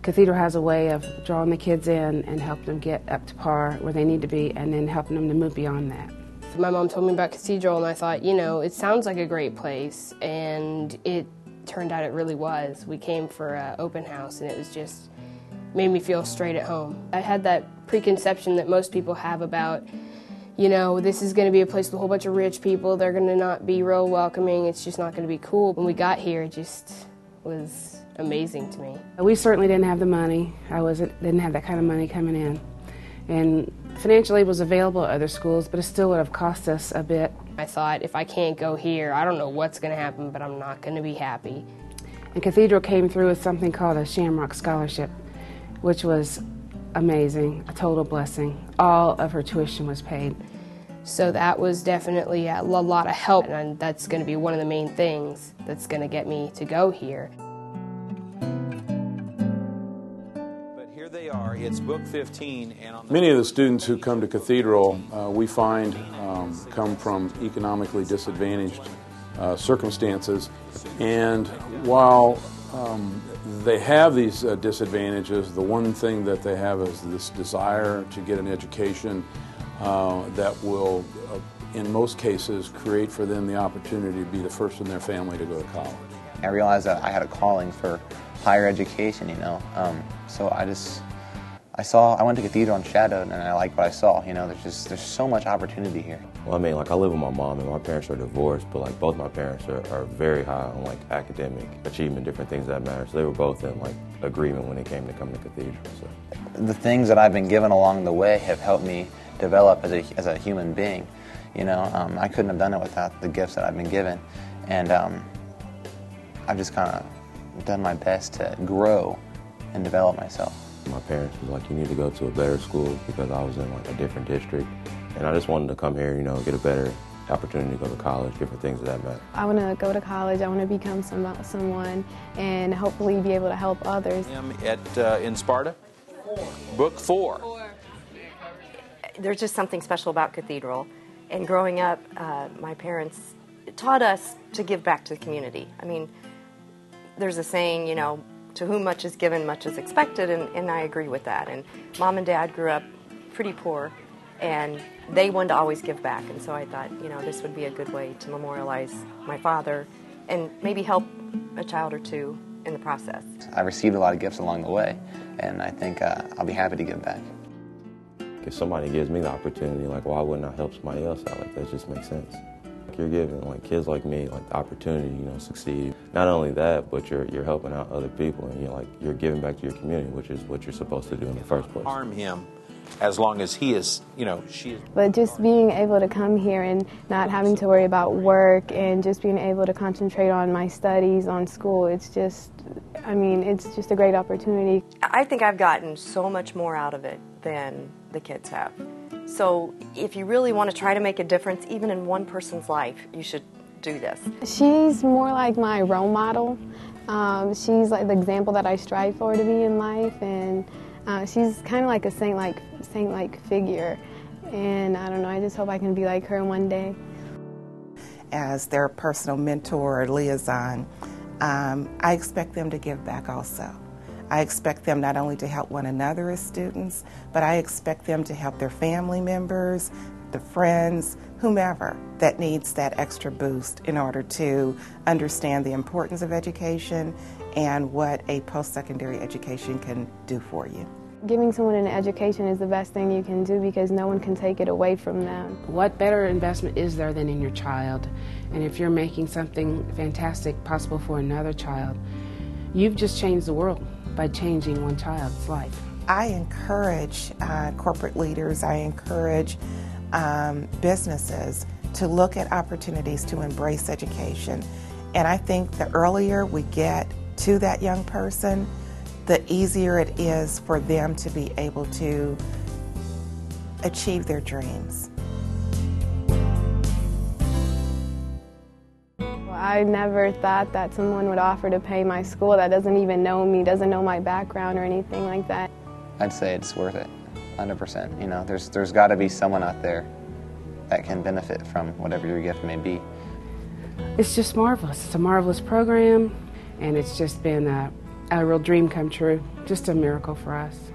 Cathedral has a way of drawing the kids in and helping them get up to par where they need to be, and then helping them to move beyond that. My mom told me about Cathedral, and I thought, you know, it sounds like a great place, and it turned out it really was. We came for an open house, and it was just made me feel straight at home. I had that preconception that most people have about, you know, this is going to be a place with a whole bunch of rich people. They're going to not be real welcoming. It's just not going to be cool. When we got here, it just was amazing to me. We certainly didn't have the money. Didn't have that kind of money coming in. And financially it was available at other schools, but it still would have cost us a bit. I thought, if I can't go here, I don't know what's going to happen, but I'm not going to be happy. And Cathedral came through with something called a Shamrock scholarship, which was amazing, a total blessing. All of her tuition was paid. So that was definitely a lot of help, and that's going to be one of the main things that's going to get me to go here. But here they are, it's book 15. And many of the students who come to Cathedral, we find, come from economically disadvantaged circumstances. And while they have these disadvantages, the one thing that they have is this desire to get an education that will, in most cases, create for them the opportunity to be the first in their family to go to college. I realized that I had a calling for higher education, you know. So I went to Cathedral and shadowed, and I liked what I saw. You know, there's so much opportunity here. Well, I mean, like, I live with my mom, and my parents are divorced, but like both my parents are very high on like academic achievement, different things that matter. So they were both in like agreement when it came to coming to Cathedral. So the things that I've been given along the way have helped me develop as a human being. You know, I couldn't have done it without the gifts that I've been given, and I've just kind of done my best to grow and develop myself. My parents was like, you need to go to a better school, because I was in like a different district, and I just wanted to come here, you know, get a better opportunity to go to college, different things of that matter. I want to go to college. I want to become someone and hopefully be able to help others. In Sparta, book 4. There's just something special about Cathedral, and growing up, my parents taught us to give back to the community. I mean, there's a saying, you know, to whom much is given, much is expected, and I agree with that. And Mom and Dad grew up pretty poor, and they wanted to always give back, and so I thought, you know, this would be a good way to memorialize my father and maybe help a child or two in the process. I received a lot of gifts along the way, and I think I'll be happy to give back. If somebody gives me the opportunity, like, why wouldn't I help somebody else out? Like, that just makes sense. Like, you're giving like kids like me like the opportunity, you know, succeed. Not only that, but you're helping out other people, and you're giving back to your community, which is what you're supposed to do in the first place. Harm him, as long as he is, you know, she is. But just being able to come here and not having to worry about work and just being able to concentrate on my studies, on school, it's just, I mean, it's just a great opportunity. I think I've gotten so much more out of it than the kids have. So if you really want to try to make a difference, even in one person's life, you should do this. She's more like my role model. She's like the example that I strive for to be in life, and she's kind of like a saint-like figure. And I don't know, I just hope I can be like her one day. As their personal mentor or liaison, I expect them to give back also. I expect them not only to help one another as students, but I expect them to help their family members, the friends, whomever that needs that extra boost in order to understand the importance of education and what a post-secondary education can do for you. Giving someone an education is the best thing you can do, because no one can take it away from them. What better investment is there than in your child? And if you're making something fantastic possible for another child, you've just changed the world by changing one child's life. I encourage corporate leaders, I encourage businesses to look at opportunities to embrace education. And I think the earlier we get to that young person, the easier it is for them to be able to achieve their dreams. I never thought that someone would offer to pay my school that doesn't even know me, doesn't know my background or anything like that. I'd say it's worth it, 100%. You know, there's got to be someone out there that can benefit from whatever your gift may be. It's just marvelous. It's a marvelous program, and it's just been a a real dream come true, just a miracle for us.